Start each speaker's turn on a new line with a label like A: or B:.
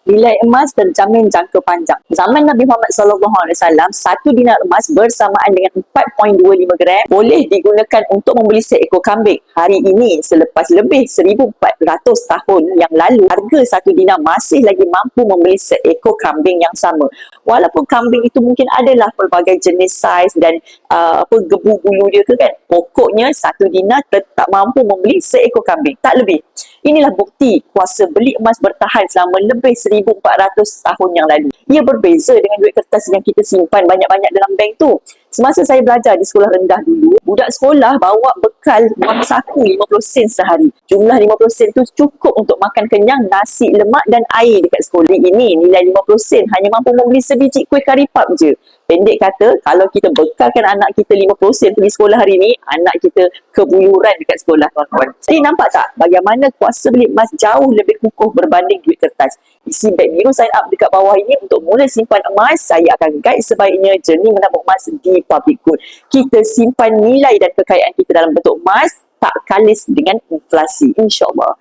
A: Nilai emas terjamin jangka panjang. Zaman Nabi Muhammad SAW, 1 dinar emas bersamaan dengan 4.25 gram boleh digunakan untuk membeli seekor kambing. Hari ini, selepas lebih 1,400 tahun yang lalu, harga 1 dinar masih lagi mampu membeli seekor kambing yang sama. Walaupun kambing itu mungkin adalah pelbagai jenis saiz dan gebu bulu dia ke kan. Pokoknya 1 dinar tetap mampu membeli seekor kambing. Tak lebih. Inilah bukti kuasa beli emas bertahan selama lebih 1,400 tahun yang lalu. Ia berbeza dengan duit kertas yang kita simpan banyak-banyak dalam bank tu. Semasa saya belajar di sekolah rendah dulu, budak sekolah bawa bekal wang saku 50 sen sehari. Jumlah 50 sen tu cukup untuk makan kenyang, nasi, lemak dan air dekat sekolah. Ini nilai 50 sen hanya mampu membeli sebiji kuih kari pap je. Pendek kata, kalau kita bekalkan anak kita 50 sen pergi sekolah hari ni, anak kita kebuyuran dekat sekolah, tuan-tuan. Jadi nampak tak bagaimana kuasa beli emas jauh lebih kukuh berbanding duit kertas. Isi beg biru sign up dekat bawah ini untuk mula simpan emas. Saya akan guide sebaiknya jernih menabung emas di Public Good. Kita simpan nilai dan kekayaan kita dalam bentuk emas, tak kalis dengan inflasi, insyaAllah.